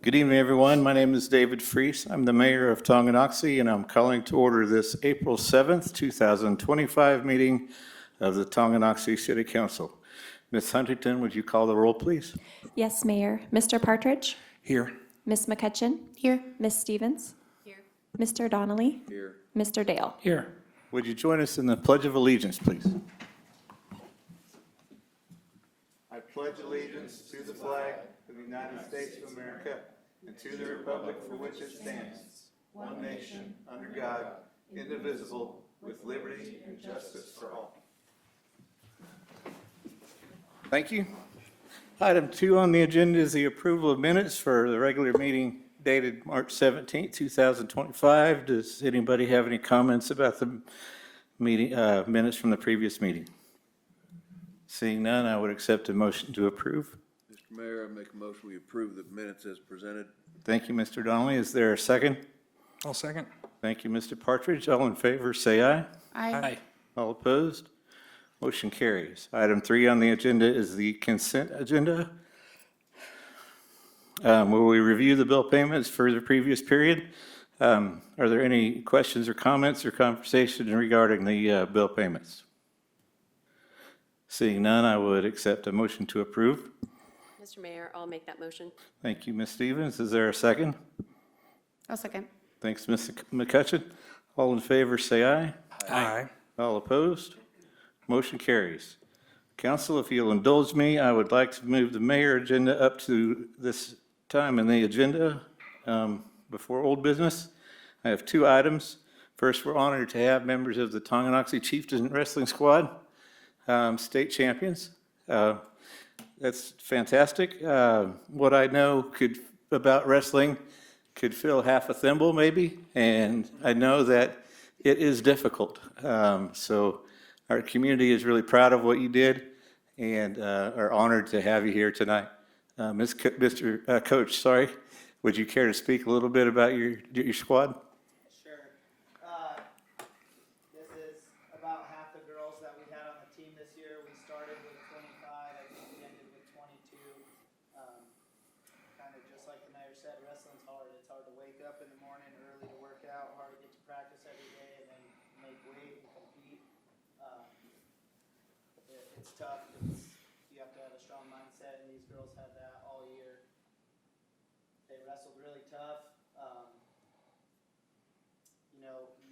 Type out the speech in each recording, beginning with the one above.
Good evening, everyone. My name is David Freese. I'm the mayor of Tonganoxie, and I'm calling to order this April 7th, 2025 meeting of the Tonganoxie City Council. Ms. Huntington, would you call the roll, please? Yes, Mayor. Mr. Partridge? Here. Ms. McCutcheon? Here. Ms. Stevens? Here. Mr. Donnelly? Here. Mr. Dale? Here. Would you join us in the Pledge of Allegiance, please? I pledge allegiance to the flag of the United States of America and to the republic for which it stands, one nation, under God, indivisible, with liberty and justice for all. Thank you. Item 2 on the agenda is the approval of minutes for the regular meeting dated March 17, 2025. Does anybody have any comments about the meeting minutes from the previous meeting? Seeing none, I would accept a motion to approve. Mr. Mayor, I make a motion we approve the minutes as presented. Thank you, Mr. Donnelly. Is there a second? I'll second. Thank you, Mr. Partridge. All in favor, say aye. Aye. All opposed? Motion carries. Item 3 on the agenda is the consent agenda. Will we review the bill payments for the previous period? Are there any questions or comments or conversation regarding the bill payments? Seeing none, I would accept a motion to approve. Mr. Mayor, I'll make that motion. Thank you, Ms. Stevens. Is there a second? I'll second. Thanks, Ms. McCutcheon. All in favor, say aye. Aye. All opposed? Motion carries. Council, if you'll indulge me, I would like to move the mayor agenda up to this time in the agenda before old business. I have 2 items. First, we're honored to have members of the Tonganoxie Chieftain Wrestling Squad, state champions. That's fantastic. What I know about wrestling could fill half a thimble maybe, and I know that it is difficult. So our community is really proud of what you did and are honored to have you here tonight. Mr. Coach, sorry, would you care to speak a little bit about your squad? Sure. This is about half the girls that we had on the team this year. We started with 25, I think we ended with 22. Kind of just like the mayor said, wrestling's hard. It's hard to wake up in the morning early to work out, hard to get to practice every day, and then make weight and compete. It's tough. You have to have a strong mindset, and these girls had that all year. They wrestled really tough.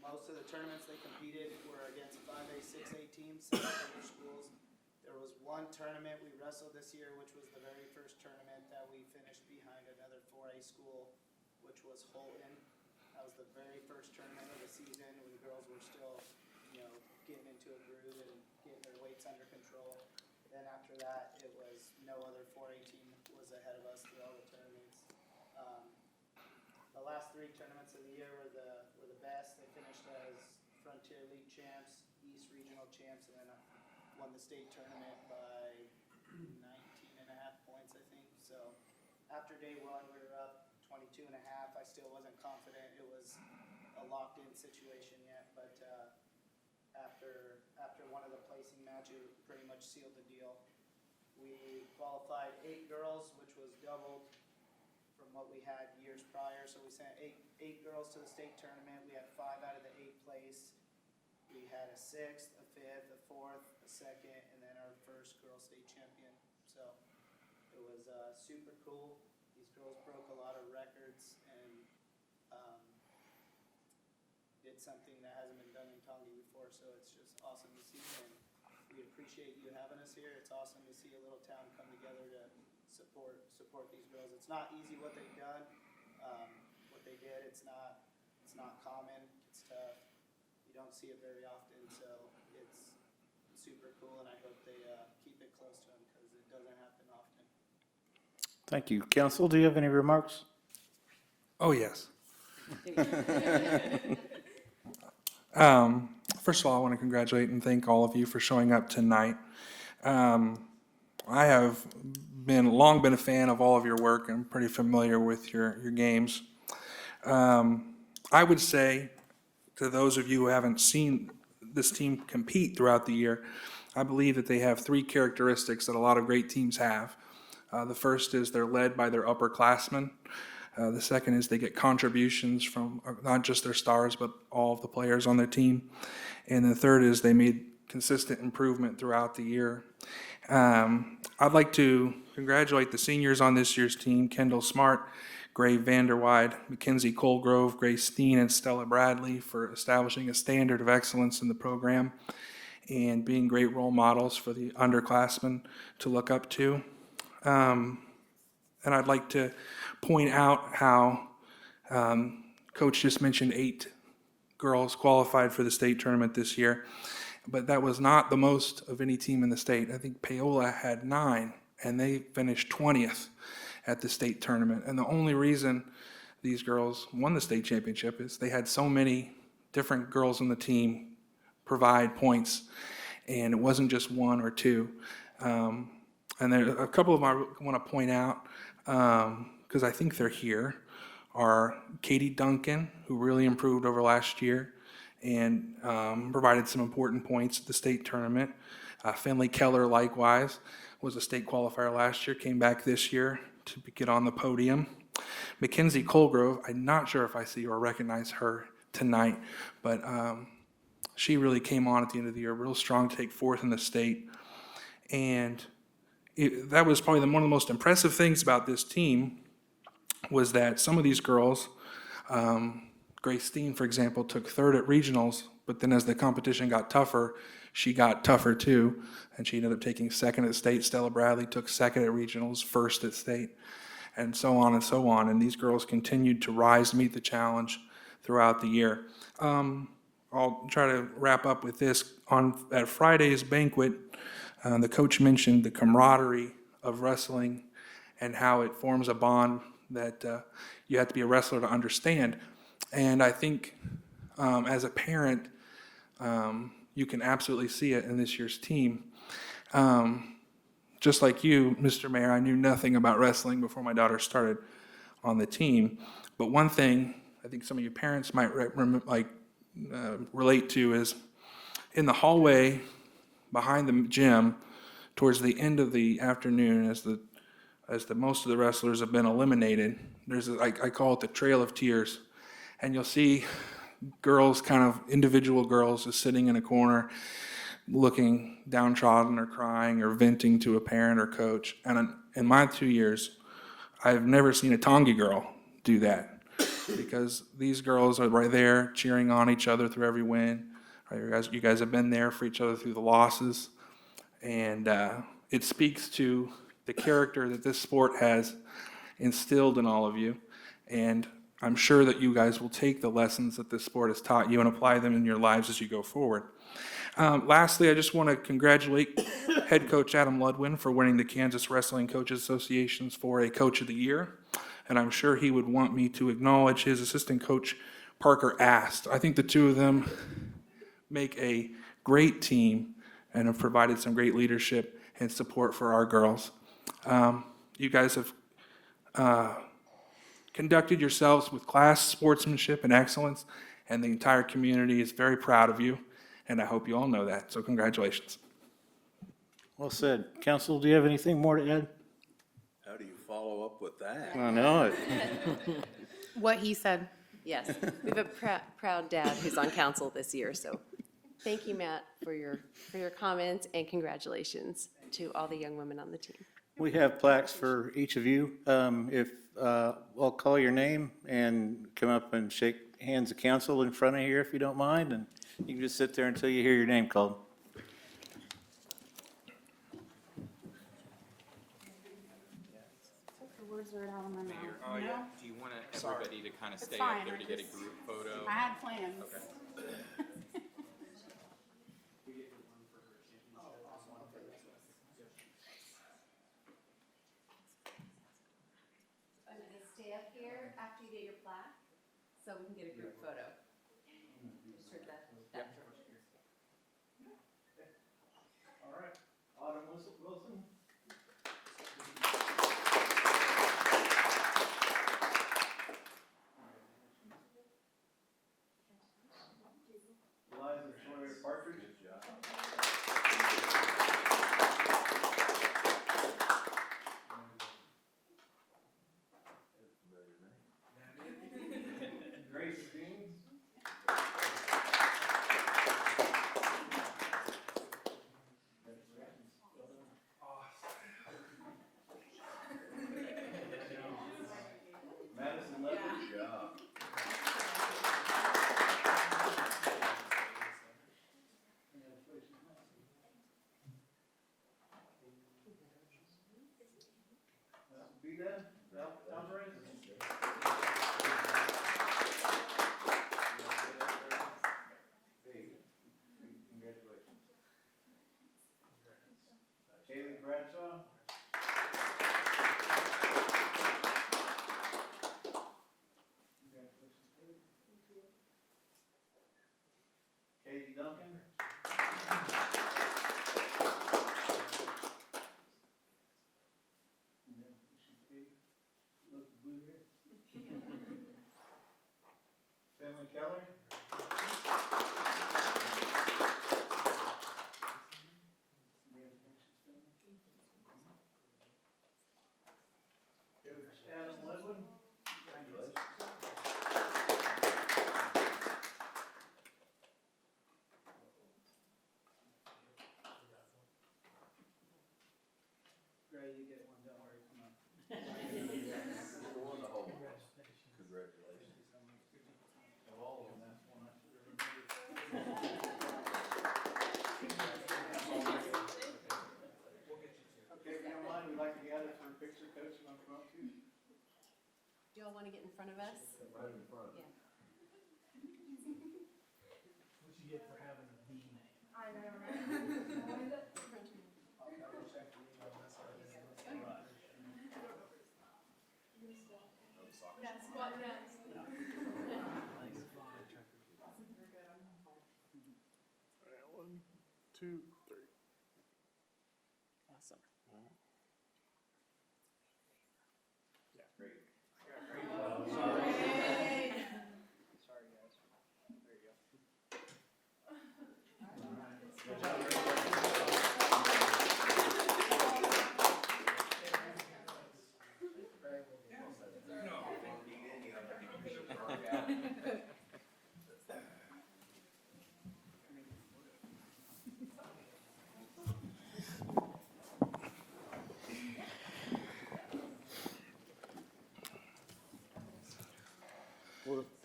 Most of the tournaments they competed were against 5A, 6A teams, bigger schools. There was one tournament we wrestled this year, which was the very first tournament that we finished behind another 4A school, which was Holton. That was the very first tournament of the season when the girls were still, getting into a groove and getting their weights under control. Then after that, it was no other 4A team was ahead of us through all the tournaments. The last 3 tournaments of the year were the best. They finished as Frontier League champs, East Regional champs, and then won the state tournament by 19.5 points, I think. So after day 1, we were up 22.5. I still wasn't confident it was a locked-in situation yet, but after one of the placing matches, pretty much sealed the deal. We qualified 8 girls, which was doubled from what we had years prior. So we sent eight girls to the state tournament. We had 5 out of the 8 place. We had a 6th, a 5th, a 4th, a 2nd, and then our first girl state champion. So it was super cool. These girls broke a lot of records and did something that hasn't been done in Tonga before. So it's just awesome to see, and we appreciate you having us here. It's awesome to see a little town come together to support these girls. It's not easy what they've done, what they did. It's not common. It's tough. You don't see it very often, so it's super cool, and I hope they keep it close to them because it doesn't happen often. Thank you. Council, do you have any remarks? Oh, yes. First of all, I want to congratulate and thank all of you for showing up tonight. I have long been a fan of all of your work and pretty familiar with your games. I would say to those of you who haven't seen this team compete throughout the year, I believe that they have 3 characteristics that a lot of great teams have. The first is they're led by their upperclassmen. The second is they get contributions from not just their stars, but all of the players on their team. And the third is they made consistent improvement throughout the year. I'd like to congratulate the seniors on this year's team, Kendall Smart, Gray Vanderwide, Mackenzie Colgrove, Grace Steen, and Stella Bradley for establishing a standard of excellence in the program and being great role models for the underclassmen to look up to. And I'd like to point out how Coach just mentioned 8 girls qualified for the state tournament this year, but that was not the most of any team in the state. I think Paola had 9, and they finished 20th at the state tournament. And the only reason these girls won the state championship is they had so many different girls on the team provide points, and it wasn't just 1 or 2. And there are a couple of them I want to point out, because I think they're here, are Katie Duncan, who really improved over last year and provided some important points at the state tournament. Finley Keller, likewise, was a state qualifier last year, came back this year to get on the podium. Mackenzie Colgrove, I'm not sure if I see or recognize her tonight, but she really came on at the end of the year, real strong to take 4th in the state. And that was probably one of the most impressive things about this team was that some of these girls, Grace Steen, for example, took 3rd at regionals, but then as the competition got tougher, she got tougher too, and she ended up taking 2nd at state. Stella Bradley took 2nd at regionals, 1st at state, and so on and so on. And these girls continued to rise to meet the challenge throughout the year. I'll try to wrap up with this. At Friday's banquet, the coach mentioned the camaraderie of wrestling and how it forms a bond that you have to be a wrestler to understand. And I think as a parent, you can absolutely see it in this year's team. Just like you, Mr. Mayor, I knew nothing about wrestling before my daughter started on the team. But one thing I think some of you parents might relate to is in the hallway behind the gym, towards the end of the afternoon, as the most of the wrestlers have been eliminated, there's I call it the Trail of Tears, and you'll see girls, kind of individual girls, just sitting in a corner, looking downtrodden or crying or venting to a parent or coach. And in my 2 years, I've never seen a Tongi girl do that, because these girls are right there cheering on each other through every win. You guys have been there for each other through the losses, and it speaks to the character that this sport has instilled in all of you, and I'm sure that you guys will take the lessons that this sport has taught you and apply them in your lives as you go forward. Lastly, I just want to congratulate head coach Adam Ludwin for winning the Kansas Wrestling Coaches Association's for a Coach of the Year, and I'm sure he would want me to acknowledge his assistant coach, Parker Ast. I think the two of them make a great team and have provided some great leadership and support for our girls. You guys have conducted yourselves with class, sportsmanship, and excellence, and the entire community is very proud of you, and I hope you all know that. So congratulations. Well said. Council, do you have anything more to add? How do you follow up with that? I know it. What he said. Yes, we have a proud dad who's on council this year, so thank you, Matt, for your comments, and congratulations to all the young women on the team. We have plaques for each of you. I'll call your name and come up and shake hands of council in front of here if you don't mind, and you can just sit there until you hear your name called. Mayor, do you want everybody to kind of stay fine, up there to I get a just- group photo? I had plans. I'm gonna stay up here after you get your plaque, so we can get a group photo. Just heard that. All right. Autumn Wilson. Eliza Sawyer Partridge. Vida Alvarez. Congratulations. Haley Bradshaw. Katie Duncan. Finley Keller. Adam Ledwin. Gray, you get one, don't worry, come on. Of all of them, that's one I should have remembered. Okay, if you don't mind, we'd like to gather for a picture. Coach, you want to come up too? Do y'all want to get in front of us? Right in front. Yeah. What you get for having a B name? One, two, three. Awesome. Sorry, guys. There you go.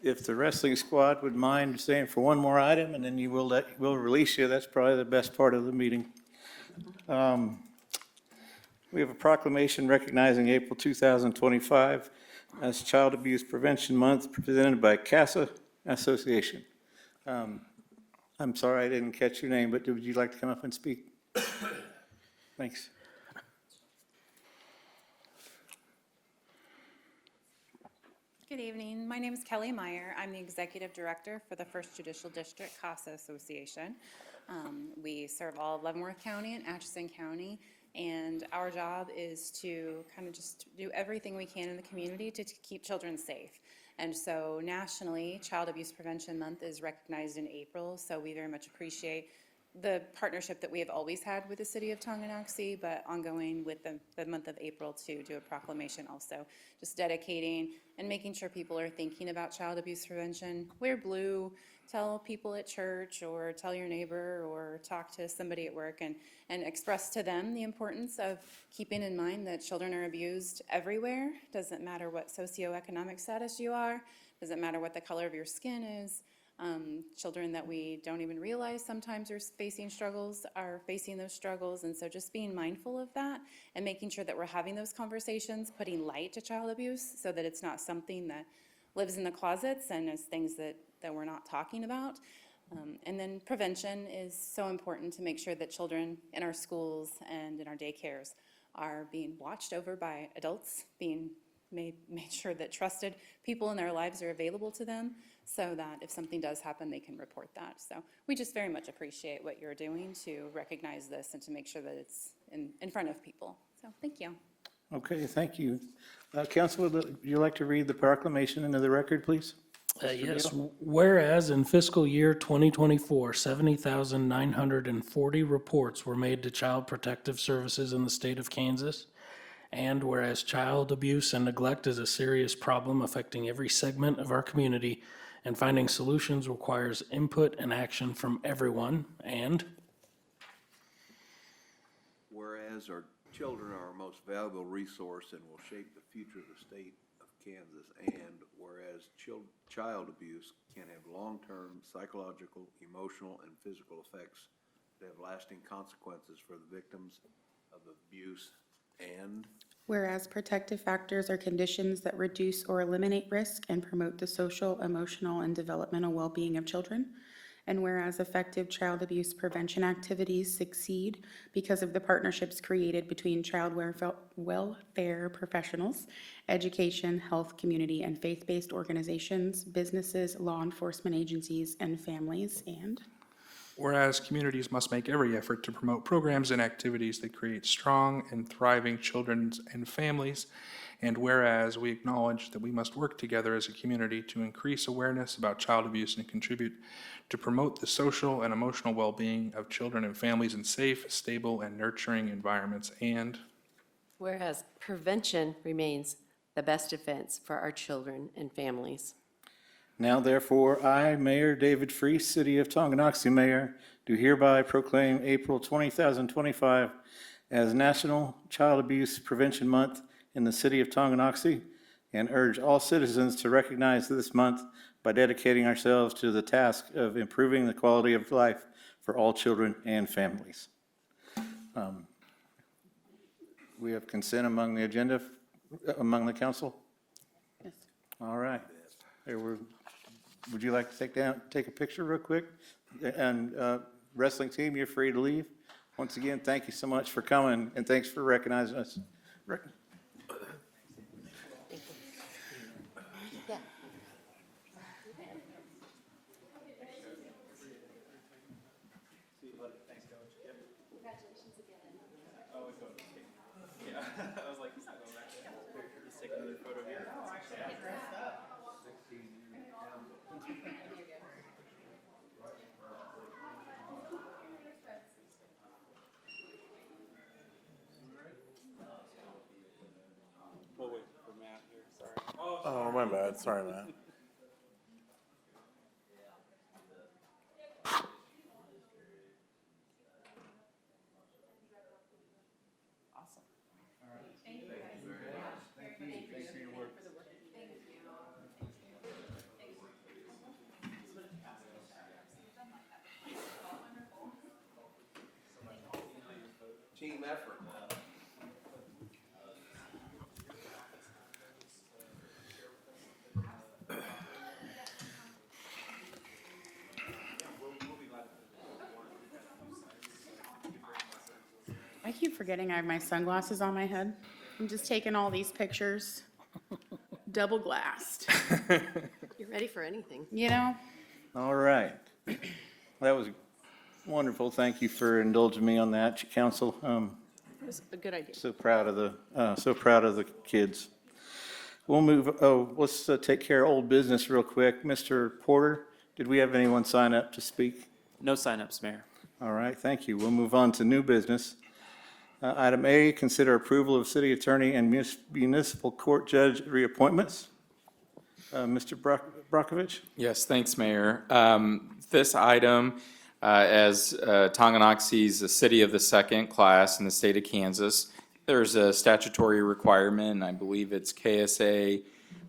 If the wrestling squad would mind staying for one more item, and then we'll release you. That's probably the best part of the meeting. We have a proclamation recognizing April 2025 as Child Abuse Prevention Month, presented by CASA Association. I'm sorry I didn't catch your name, but would you like to come up and speak? Thanks. Good evening. My name is Kelly Meyer. I'm the Executive Director for the First Judicial District CASA Association. We serve all of Leavenworth County and Atchison County, and our job is to kind of just do everything we can in the community to keep children safe. And so nationally, Child Abuse Prevention Month is recognized in April, so we very much appreciate the partnership that we have always had with the city of Tonganoxie, but ongoing with the month of April to do a proclamation also, just dedicating and making sure people are thinking about child abuse prevention. Wear blue, tell people at church, or tell your neighbor, or talk to somebody at work, and express to them the importance of keeping in mind that children are abused everywhere. Doesn't matter what socioeconomic status you are, doesn't matter what the color of your skin is. Children that we don't even realize sometimes are facing those struggles, and so just being mindful of that and making sure that we're having those conversations, putting light to child abuse so that it's not something that lives in the closets and is things that we're not talking about. And then prevention is so important to make sure that children in our schools and in our daycares are being watched over by adults, being made sure that trusted people in their lives are available to them, so that if something does happen, they can report that. So we just very much appreciate what you're doing to recognize this and to make sure that it's in front of people. So thank you. Okay, thank you. Council, would you like to read the proclamation into the record, please? Yes, whereas in fiscal year 2024, 70,940 reports were made to Child Protective Services in the state of Kansas, and whereas child abuse and neglect is a serious problem affecting every segment of our community, and finding solutions requires input and action from everyone, and Whereas our children are our most valuable resource and will shape the future of the state of Kansas, and whereas child abuse can have long-term psychological, emotional, and physical effects that have lasting consequences for the victims of abuse, and Whereas protective factors are conditions that reduce or eliminate risk and promote the social, emotional, and developmental well-being of children. And whereas effective child abuse prevention activities succeed because of the partnerships created between child welfare professionals, education, health, community, and faith-based organizations, businesses, law enforcement agencies, and families. And whereas communities must make every effort to promote programs and activities that create strong and thriving children and families, and whereas we acknowledge that we must work together as a community to increase awareness about child abuse and contribute to promote the social and emotional well-being of children and families in safe, stable, and nurturing environments. And whereas prevention remains the best defense for our children and families. Now therefore, I, Mayor David Freese, City of Tonganoxie Mayor, do hereby proclaim April 2025 as National Child Abuse Prevention Month in the City of Tonganoxie, and urge all citizens to recognize this month by dedicating ourselves to the task of improving the quality of life for all children and families. We have consent among the agenda, among the council? yes. All right. Would you like to take a picture real quick? And wrestling team, you're free to leave. Once again, thank you so much for coming, and thanks for recognizing us. Yeah. Oh, my bad. Sorry, Matt. Team effort. I keep forgetting I have my sunglasses on my head. I'm just taking all these pictures, double glassed, You're ready for anything. you know? All right. That was wonderful. Thank you for indulging me on that, council. It was a good idea. So proud of the kids. We'll move, let's take care of old business real quick. Mr. Porter, did we have anyone sign up to speak? No signups, Mayor. All right, thank you. We'll move on to new business. Item A, consider approval of city attorney and municipal court judge reappointments. Mr. Brockovich? Yes, thanks, Mayor. This item, as Tonganoxie's a city of the second class in the state of Kansas, there's a statutory requirement, and I believe it's KSA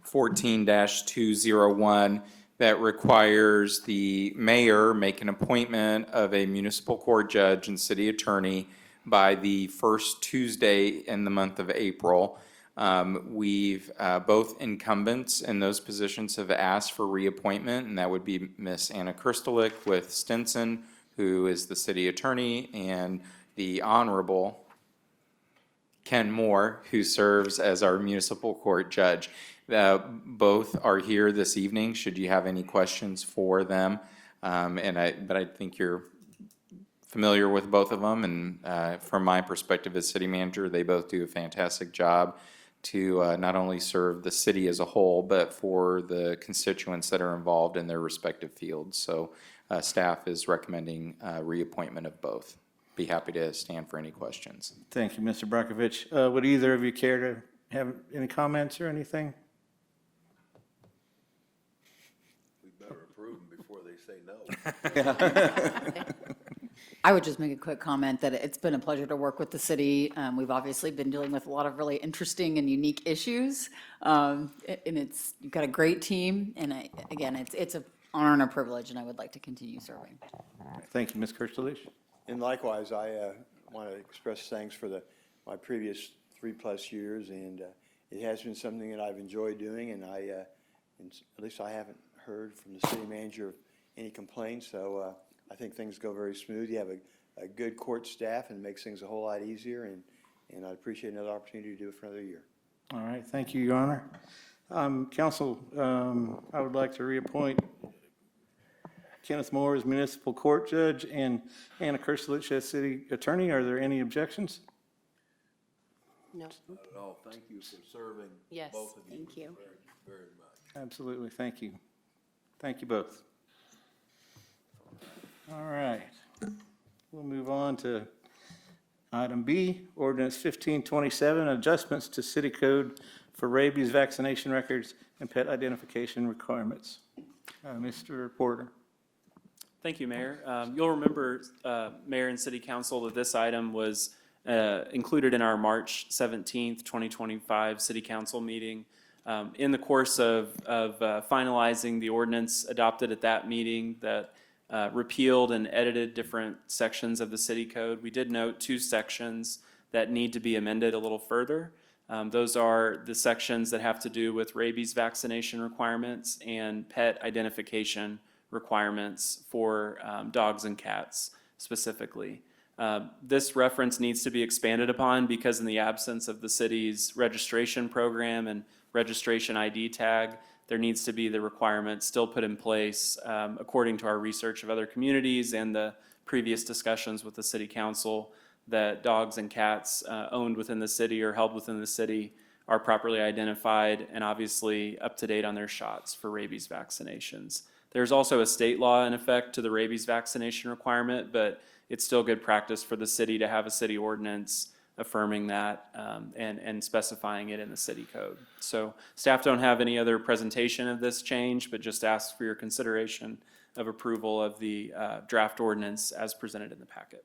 14-201, that requires the mayor make an appointment of a municipal court judge and city attorney by the first Tuesday in the month of April. We've, both incumbents in those positions have asked for reappointment, and that would be Miss Anna Kristalik with Stinson, who is the city attorney, and the Honorable Ken Moore, who serves as our municipal court judge. Both are here this evening, should you have any questions for them. But I think you're familiar with both of them, and from my perspective as city manager, they both do a fantastic job to not only serve the city as a whole, but for the constituents that are involved in their respective fields. So staff is recommending reappointment of both. Be happy to stand for any questions. Thank you, Mr. Brockovich. Would either of you care to have any comments or anything? We better approve them before they say no. I would just make a quick comment that it's been a pleasure to work with the city. We've obviously been dealing with a lot of really interesting and unique issues. And you've got a great team, and again, it's an honor and a privilege, and I would like to continue serving. Thank you, Ms. Kirstelich. And likewise, I want to express thanks for my previous 3+ years, and it has been something that I've enjoyed doing, and at least I haven't heard from the city manager of any complaints, so I think things go very smooth. You have a good court staff, and it makes things a whole lot easier, and I'd appreciate another opportunity to do it for another year. All right, thank you, Your Honor. Council, I would like to reappoint Kenneth Moore as municipal court judge and Anna Kerselich as city attorney. Are there any objections? No, Not at all. Thank you for serving Yes. both of you. Thank you. Very, very much. Absolutely, thank you. Thank you both. All right, we'll move on to item B, ordinance 1527, adjustments to city code for rabies vaccination records and pet identification requirements. Mr. Porter. Thank you, Mayor. You'll remember, Mayor and City Council, that this item was included in our March 17th, 2025 City Council meeting. In the course of finalizing the ordinance adopted at that meeting that repealed and edited different sections of the city code, we did note 2 sections that need to be amended a little further. Those are the sections that have to do with rabies vaccination requirements and pet identification requirements for dogs and cats specifically. This reference needs to be expanded upon because in the absence of the city's registration program and registration ID tag, there needs to be the requirement still put in place according to our research of other communities and the previous discussions with the city council that dogs and cats owned within the city or held within the city are properly identified and obviously up to date on their shots for rabies vaccinations. There's also a state law in effect to the rabies vaccination requirement, but it's still good practice for the city to have a city ordinance affirming that and specifying it in the city code. So staff don't have any other presentation of this change, but just ask for your consideration of approval of the draft ordinance as presented in the packet.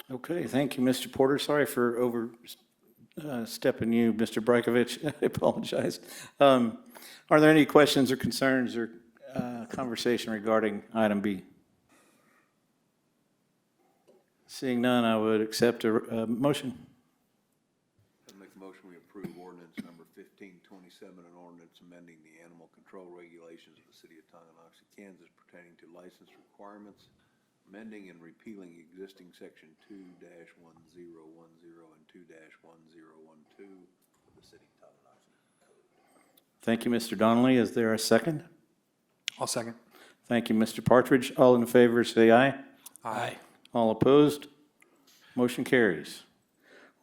Okay, thank you, Mr. Porter. Sorry for overstepping you, Mr. Brajkovic. I apologize. Are there any questions or concerns or conversation regarding item B? Seeing none, I would accept a motion. I'd make a motion we approve ordinance number 1527, an ordinance amending the animal control regulations of the city of Tonganoxie, Kansas pertaining to license requirements, amending and repealing existing section 2-1010 and 2-1012 of the city of Tonganoxie code. Thank you, Mr. Donnelly. Is there a second? I'll second. Thank you, Mr. Partridge. All in favor, say aye. Aye. All opposed? Motion carries.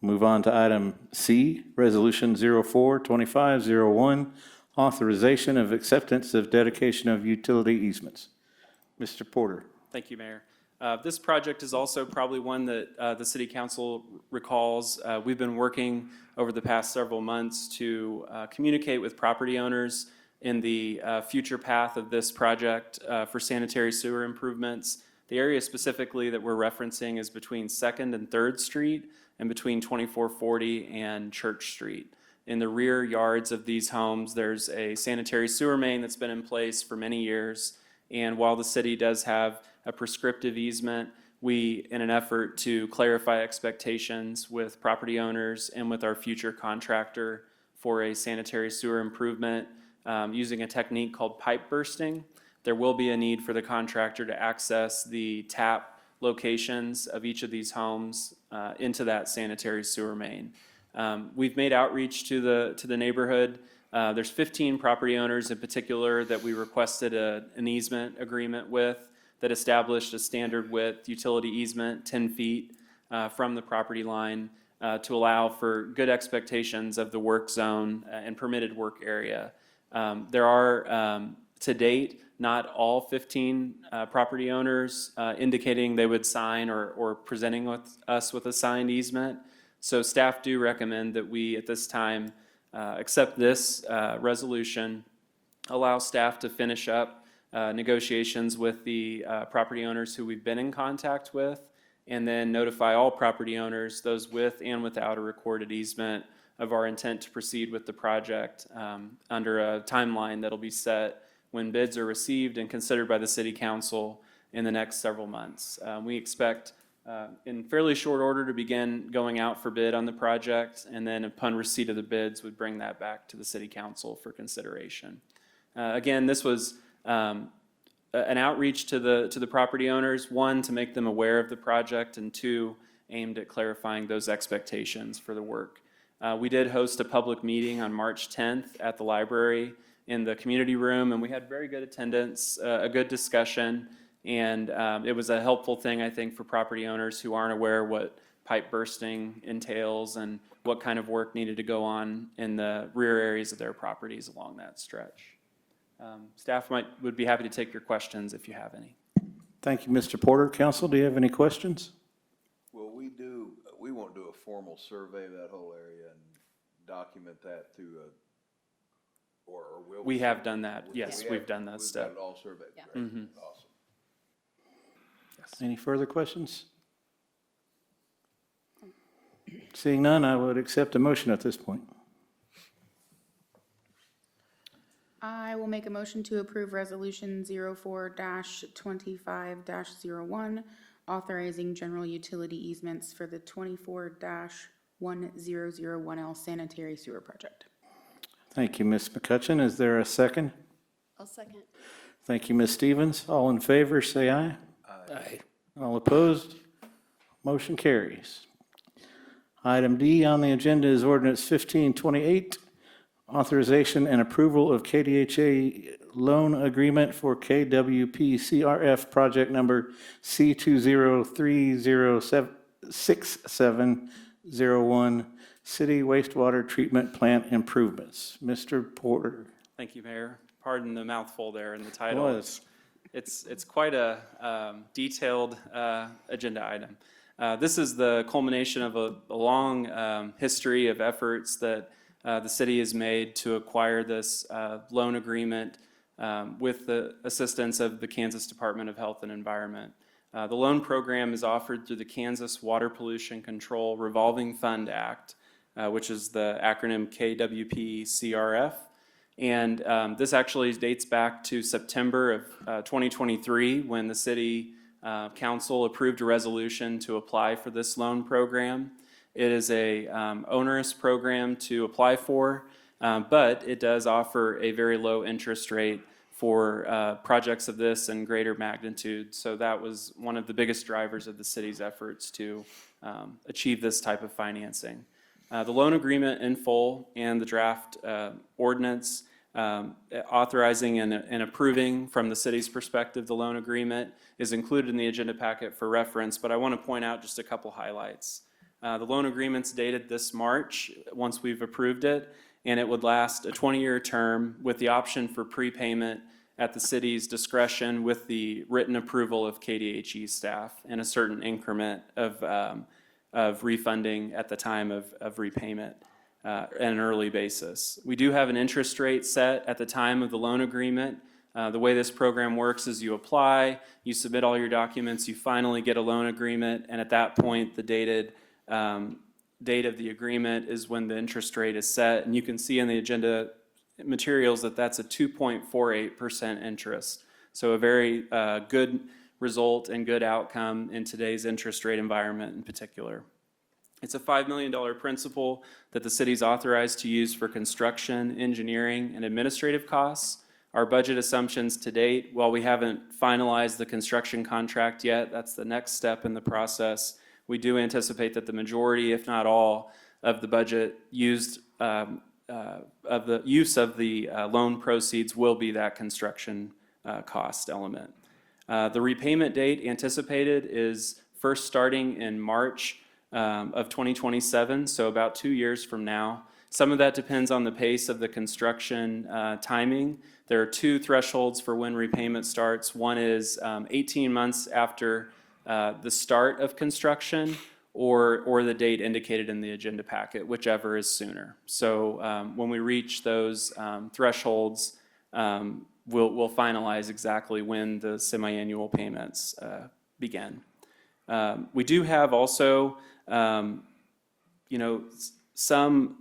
Move on to item C, Resolution 04-2501, authorization of acceptance of dedication of utility easements. Mr. Porter. Thank you, Mayor. This project is also probably one that the City Council recalls. We've been working over the past several months to communicate with property owners in the future path of this project for sanitary sewer improvements. The area specifically that we're referencing is between 2nd and 3rd Street and between 2440 and Church Street. In the rear yards of these homes, there's a sanitary sewer main that's been in place for many years. And while the city does have a prescriptive easement, we, in an effort to clarify expectations with property owners and with our future contractor for a sanitary sewer improvement, using a technique called pipe bursting, there will be a need for the contractor to access the tap locations of each of these homes into that sanitary sewer main. We've made outreach to the neighborhood. There's 15 property owners in particular that we requested an easement agreement with that established a standard width utility easement 10 feet from the property line to allow for good expectations of the work zone and permitted work area. There are, to date, not all 15 property owners indicating they would sign or presenting us with a signed easement. So staff do recommend that we, at this time, accept this resolution, allow staff to finish up negotiations with the property owners who we've been in contact with, and then notify all property owners, those with and without a recorded easement, of our intent to proceed with the project under a timeline that'll be set when bids are received and considered by the City Council in the next several months. We expect in fairly short order to begin going out for bid on the project, and then upon receipt of the bids, would bring that back to the city council for consideration. Again, this was an outreach to the property owners, one, to make them aware of the project, and two, aimed at clarifying those expectations for the work. We did host a public meeting on March 10th at the library in the community room, and we had very good attendance, a good discussion, and it was a helpful thing, I think, for property owners who aren't aware what pipe bursting entails and what kind of work needed to go on in the rear areas of their properties along that stretch. Staff would be happy to take your questions if you have any. Thank you, Mr. Porter. Council, do you have any questions? Well, we won't do a formal survey of that whole area and document that through or will we? We have done that. Yes, we've done that We've step. got it all surveyed. Yeah. Great. Mhm. Awesome. Any further questions? Seeing none, I would accept a motion at this point. I will make a motion to approve Resolution 04-25-01, authorizing general utility easements for the 24-1001L sanitary sewer project. Thank you, Ms. McCutcheon. Is there a second? I'll second. Thank you, Ms. Stevens. All in favor, say aye. Aye. All opposed? Motion carries. Item D on the agenda is ordinance 1528, authorization and approval of KDHA loan agreement for KWP CRF project number C203076701, city wastewater treatment plant improvements. Mr. Porter. Thank you, Mayor. Pardon the mouthful there in the title. Was. It's quite a detailed agenda item. This is the culmination of a long history of efforts that the city has made to acquire this loan agreement with the assistance of the Kansas Department of Health and Environment. The loan program is offered through the Kansas Water Pollution Control Revolving Fund Act, which is the acronym KWP-CRF. And this actually dates back to September of 2023 when the city council approved a resolution to apply for this loan program. It is a onerous program to apply for, but it does offer a very low interest rate for projects of this and greater magnitude. So that was one of the biggest drivers of the city's efforts to achieve this type of financing. The loan agreement in full and the draft ordinance authorizing and approving from the city's perspective the loan agreement is included in the agenda packet for reference, but I want to point out just a couple highlights. The loan agreement's dated this March, once we've approved it, and it would last a 20-year term with the option for prepayment at the city's discretion with the written approval of KDHE staff and a certain increment of refunding at the time of repayment at an early basis. We do have an interest rate set at the time of the loan agreement. The way this program works is you apply, you submit all your documents, you finally get a loan agreement, and at that point, the date of the agreement is when the interest rate is set. And you can see in the agenda materials that that's a 2.48% interest. So a very good result and good outcome in today's interest rate environment in particular. It's a $5 million principal that the city's authorized to use for construction, engineering, and administrative costs. Our budget assumptions to date, while we haven't finalized the construction contract yet, that's the next step in the process. We do anticipate that the majority, if not all, of the budget used of the use of the loan proceeds will be that construction cost element. The repayment date anticipated is first starting in March of 2027, so about 2 years from now. Some of that depends on the pace of the construction timing. There are two thresholds for when repayment starts. One is 18 months after the start of construction or the date indicated in the agenda packet, whichever is sooner. So when we reach those thresholds, we'll finalize exactly when the semi-annual payments begin. We do have also, some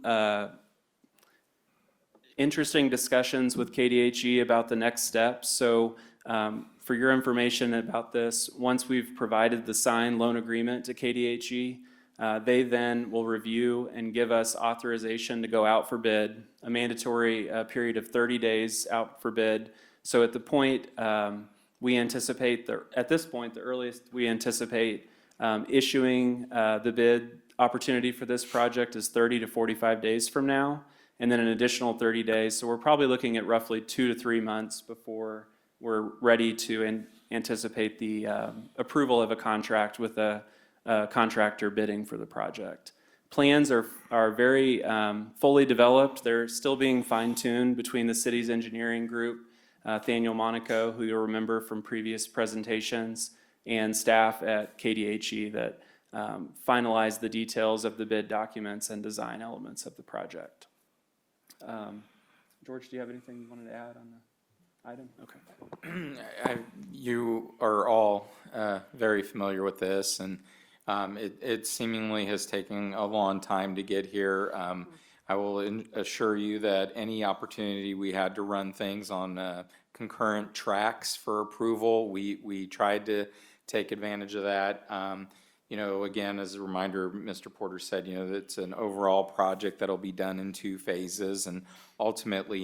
interesting discussions with KDHE about the next steps. So For your information about this, once we've provided the signed loan agreement to KDHE, they then will review and give us authorization to go out for bid, a mandatory period of 30 days out for bid. So at the point, we anticipate, at this point, the earliest we anticipate issuing the bid opportunity for this project is 30 to 45 days from now, and then an additional 30 days. So we're probably looking at roughly 2 to 3 months before we're ready to anticipate the approval of a contract with a contractor bidding for the project. Plans are very fully developed. They're still being fine-tuned between the city's engineering group, Nathaniel Monaco, who you'll remember from previous presentations, and staff at KDHE that finalize the details of the bid documents and design elements of the project. George, do you have anything you wanted to add on the item? Okay. You are all very familiar with this, and it seemingly has taken a long time to get here. I will assure you that any opportunity we had to run things on concurrent tracks for approval, we tried to take advantage of that. You know, again, as a reminder, Mr. Porter said, you know, it's an overall project that'll be done in 2 phases and ultimately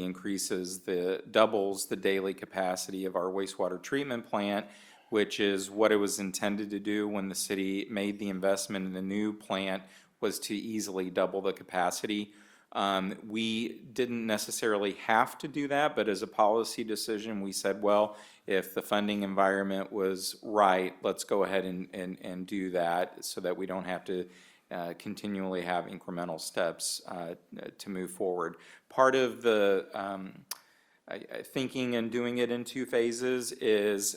doubles the daily capacity of our wastewater treatment plant, which is what it was intended to do when the city made the investment in the new plant, was to easily double the capacity. We didn't necessarily have to do that, but as a policy decision, we said, well, if the funding environment was right, let's go ahead and do that so that we don't have to continually have incremental steps to move forward. Part of the thinking and doing it in 2 phases is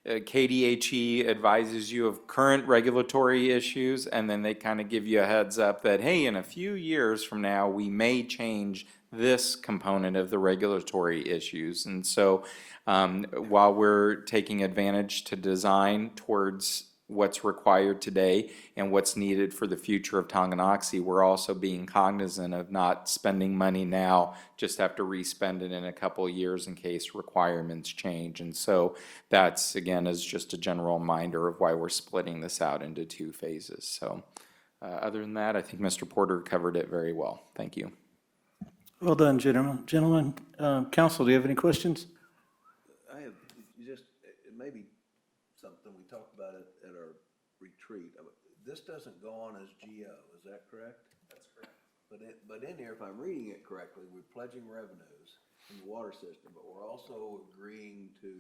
KDHE advises you of current regulatory issues, and then they kind of give you a heads up that, hey, in a few years from now, we may change this component of the regulatory issues. And so while we're taking advantage to design towards what's required today and what's needed for the future of Tonganoxie, we're also being cognizant of not spending money now, just have to re-spend it in a couple of years in case requirements change. And so that's, again, is just a general reminder of why we're splitting this out into 2 phases. So other than that, I think Mr. Porter covered it very well. Thank you. Well done, gentlemen. Council, do you have any questions? I have just, it may be something we talked about at our retreat. This doesn't go on as GO, is that correct? That's correct. But in here, if I'm reading it correctly, we're pledging revenues in the water system, but we're also agreeing to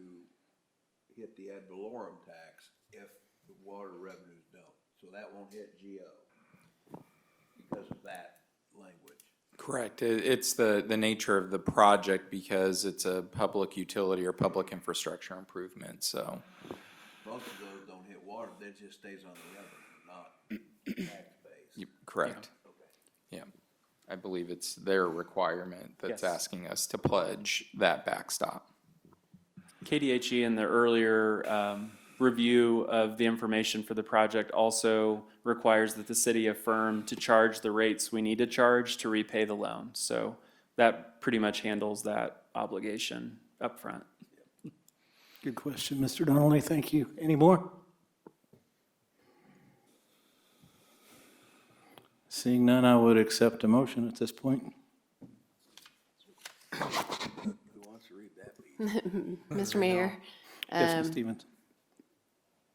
hit the ad valorem tax if the water revenues don't. So that won't hit GO because of that language. Correct. It's the nature of the project because it's a public utility or public infrastructure improvement, so. Most of those don't hit water, that just stays on the revenue, not tax base. Correct. Okay. Yeah. I believe it's their requirement that's Yes. asking us to pledge that backstop. KDHE in the earlier review of the information for the project also requires that the city affirm to charge the rates we need to charge to repay the loan. So that pretty much handles that obligation up front. Good question, Mr. Donnelly. Thank you. Any more? Seeing none, I would accept a motion at this point. Who wants to read that piece? Mr. Mayor, Yes, Ms. Stevens.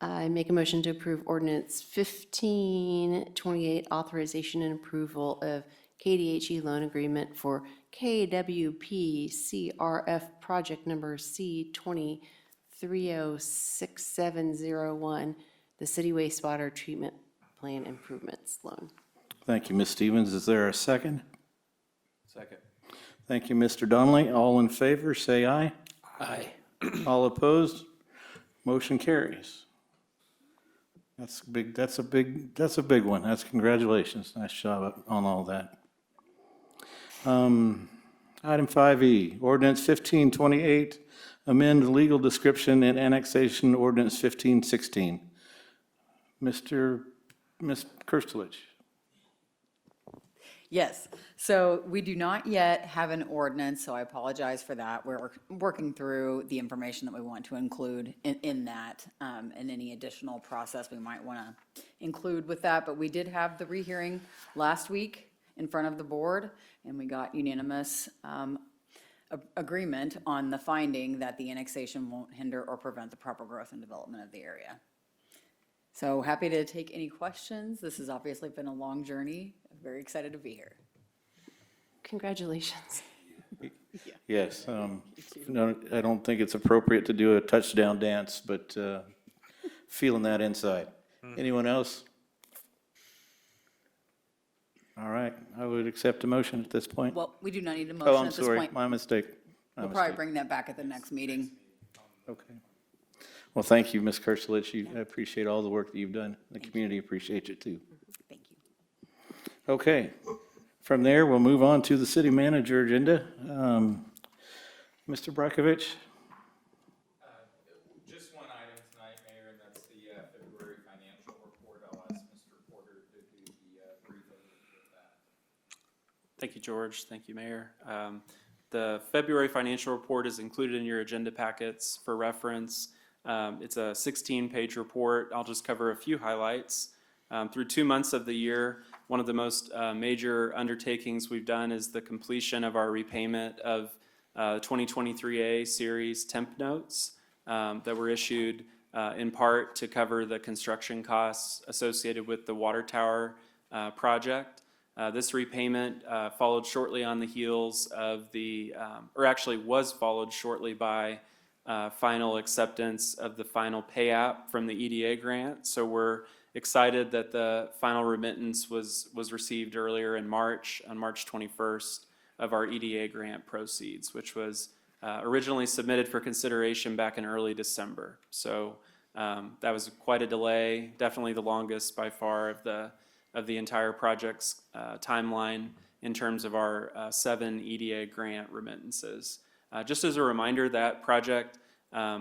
I make a motion to approve ordinance 1528, authorization and approval of KDHE loan agreement for KWP CRF project number C20306701, the city wastewater treatment plan improvements loan. Thank you, Ms. Stevens. Is there a second? Second. Thank you, Mr. Donnelly. All in favor, say aye. Aye. All opposed? Motion carries. That's a big one. That's congratulations. Nice job on all that. Item 5E, ordinance 1528, amend legal description and annexation ordinance 1516. Ms. Kirstelich. Yes, so we do not yet have an ordinance, so I apologize for that. We're working through the information that we want to include in that, and any additional process we might want to include with that. But we did have the rehearing last week in front of the board, and we got unanimous agreement on the finding that the annexation won't hinder or prevent the proper growth and development of the area. So happy to take any questions. This has obviously been a long journey. I'm very excited to be here. Congratulations. Yes, no, I don't think it's appropriate to do a touchdown dance, but feeling that inside. Anyone else? All right, I would accept a motion at this point. Well, we do not need a Oh, motion I'm at this sorry, point. my mistake. My We'll probably mistake. bring that back at the next meeting. Okay. Well, thank you, Ms. Kerselich. I appreciate all the work that you've done. The community appreciates it too. Thank you. Okay. From there, we'll move on to the city manager agenda. Mr. Brockovich? Just one item tonight, Mayor, and that's the February financial report. I'll ask Mr. Porter to do the brief overview of that. Thank you, George. Thank you, Mayor. The February financial report is included in your agenda packets for reference. It's a 16-page report. I'll just cover a few highlights. Through 2 months of the year, one of the most major undertakings we've done is the completion of our repayment of 2023A series temp notes that were issued in part to cover the construction costs associated with the water tower project. This repayment followed shortly on the heels of or actually was followed shortly by final acceptance of the final pay app from the EDA grant. So we're excited that the final remittance was received earlier in March, on March 21st, of our EDA grant proceeds, which was originally submitted for consideration back in early December. So that was quite a delay, definitely the longest by far of the entire project's timeline in terms of our 7 EDA grant remittances. Just as a reminder, that project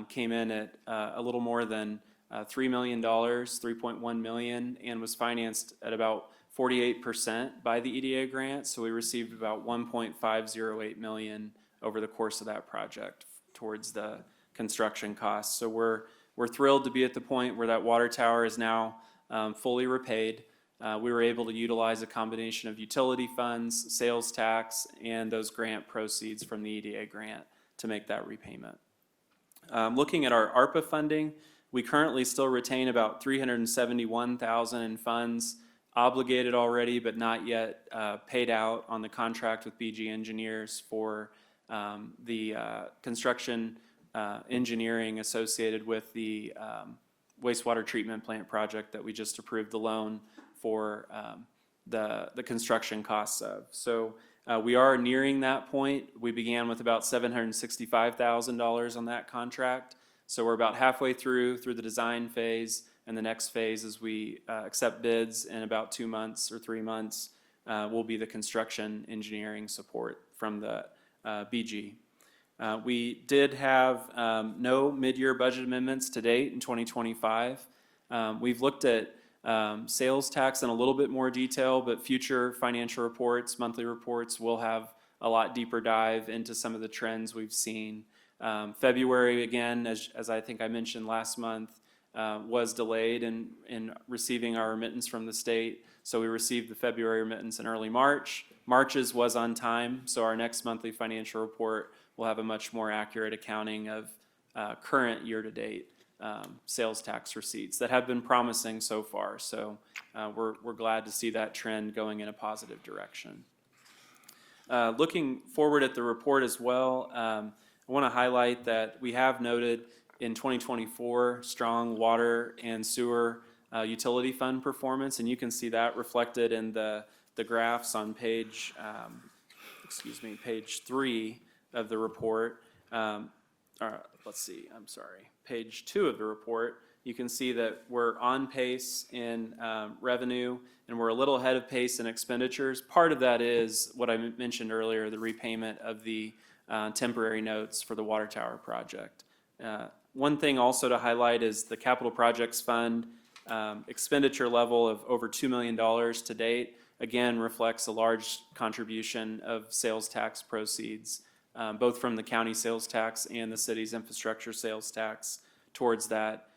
came in at a little more than $3 million, $3.1 million, and was financed at about 48% by the EDA grant. So we received about $1.508 million over the course of that project towards the construction costs. So we're thrilled to be at the point where that water tower is now fully repaid. We were able to utilize a combination of utility funds, sales tax, and those grant proceeds from the EDA grant to make that repayment. Looking at our ARPA funding, we currently still retain about $371,000 in funds obligated already, but not yet paid out on the contract with BG Engineers for the construction engineering associated with the wastewater treatment plant project that we just approved the loan for the construction costs of. So we are nearing that point. We began with about $765,000 on that contract. So we're about halfway through the design phase, and the next phase as we accept bids in about 2 months or 3 months will be the construction engineering support from the BG. We did have no mid-year budget amendments to date in 2025. We've looked at sales tax in a little bit more detail, but future financial reports, monthly reports, will have a lot deeper dive into some of the trends we've seen. February, again, as I think I mentioned last month, was delayed in receiving our remittance from the state. So we received the February remittance in early March. March's was on time, so our next monthly financial report will have a much more accurate accounting of current year-to-date sales tax receipts that have been promising so far. So we're glad to see that trend going in a positive direction. Looking forward at the report as well, I want to highlight that we have noted in 2024 strong water and sewer utility fund performance, and you can see that reflected in the graphs on page 3 of the report. Page 2 of the report. You can see that we're on pace in revenue, and we're a little ahead of pace in expenditures. Part of that is what I mentioned earlier, the repayment of the temporary notes for the water tower project. One thing also to highlight is the capital projects fund expenditure level of over $2 million to date. again, reflects a large contribution of sales tax proceeds, both from the county sales tax and the city's infrastructure sales tax towards that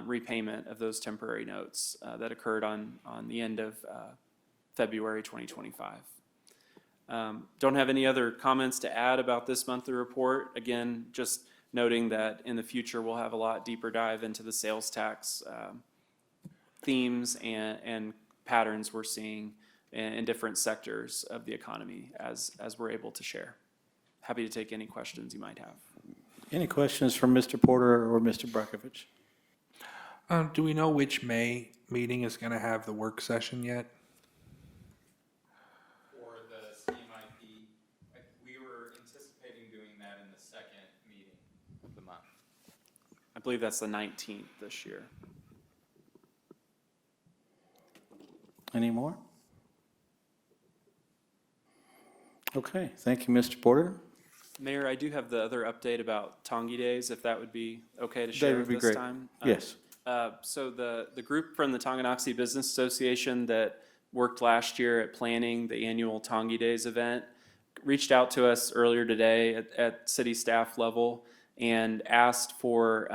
repayment of those temporary notes that occurred on the end of February 2025. Don't have any other comments to add about this monthly report. Again, just noting that in the future, we'll have a lot deeper dive into the sales tax themes and patterns we're seeing in different sectors of the economy as we're able to share. Happy to take any questions you might have. Any questions from Mr. Porter or Mr. Brockovich? Do we know which May meeting is going to have the work session yet? For the CMIP, we were anticipating doing that in the second meeting of the month. I believe that's the 19th this year. Any more? Okay, thank you, Mr. Porter. Mayor, I do have the other update about Tongi Days, if that would be okay to share That would be this great. time. Yes. So the group from the Tonganoxie Business Association that worked last year at planning the annual Tongi Days event reached out to us earlier today at city staff level and asked for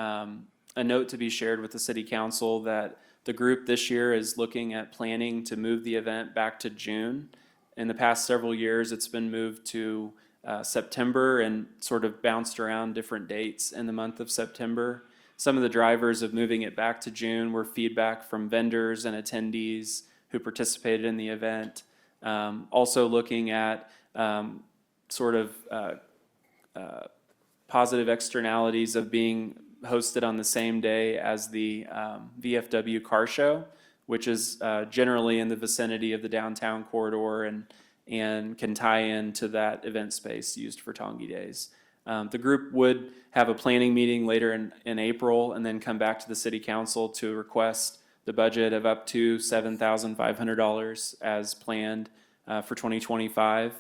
a note to be shared with the city council that the group this year is looking at planning to move the event back to June. In the past several years, it's been moved to September and sort of bounced around different dates in the month of September. Some of the drivers of moving it back to June were feedback from vendors and attendees who participated in the event. Also looking at sort of positive externalities of being hosted on the same day as the VFW car show, which is generally in the vicinity of the downtown corridor and can tie into that event space used for Tongi Days. The group would have a planning meeting later in April and then come back to the city council to request the budget of up to $7,500 as planned for 2025.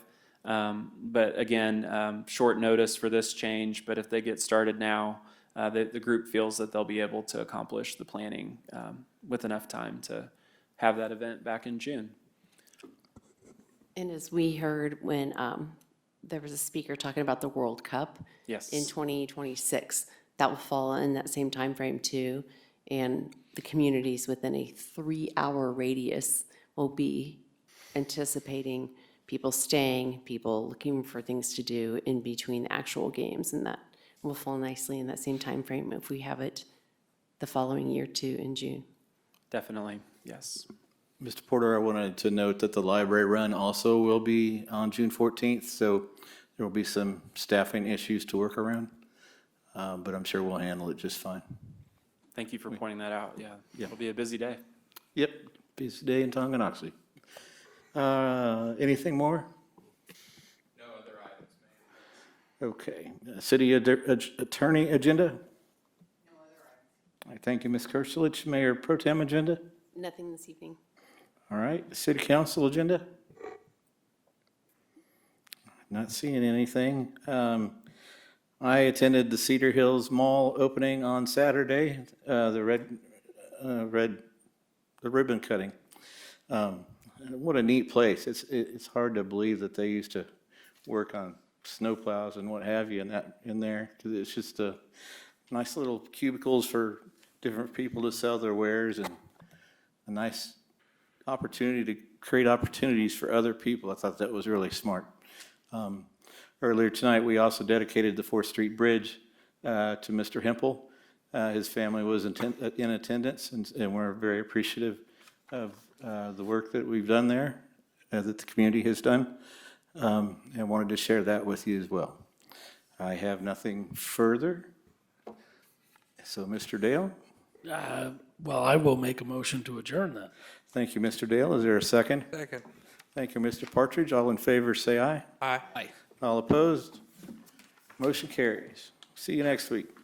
But again, short notice for this change, but if they get started now, the group feels that they'll be able to accomplish the planning with enough time to have that event back in June. And as we heard when there was a speaker talking about the World Cup Yes. in 2026, that will fall in that same time frame too. And the communities within a 3-hour radius will be anticipating people staying, people looking for things to do in between the actual games, and that will fall nicely in that same time frame if we have it the following year too in June. Definitely, yes. Mr. Porter, I wanted to note that the library run also will be on June 14th, so there will be some staffing issues to work around, but I'm sure we'll handle it just fine. Thank you for pointing that out. Yeah, Yeah. it'll be a busy day. Yep, busy day in Tonganoxie. Anything more? No other items, Mayor. Okay, city attorney agenda? No other items. All right, thank you, Ms. Kerselich. Mayor Pro Tem agenda? Nothing this evening. All right, city council agenda? Not seeing anything. I attended the Cedar Hills Mall opening on Saturday, the ribbon cutting. What a neat place. It's hard to believe that they used to work on snowplows and what have you in there. 'Cause it's just a nice little cubicles for different people to sell their wares and a nice opportunity to create opportunities for other people. I thought that was really smart. Earlier tonight, we also dedicated the 4th Street Bridge to Mr. Hempel. His family was in attendance, and we're very appreciative of the work that we've done there, that the community has done, and wanted to share that with you as well. I have nothing further. So, Mr. Dale? Well, I will make a motion to adjourn then. Thank you, Mr. Dale. Is there a second? Second. Thank you, Mr. Partridge. All in favor, say aye. Aye. Aye. All opposed? Motion carries. See you next week.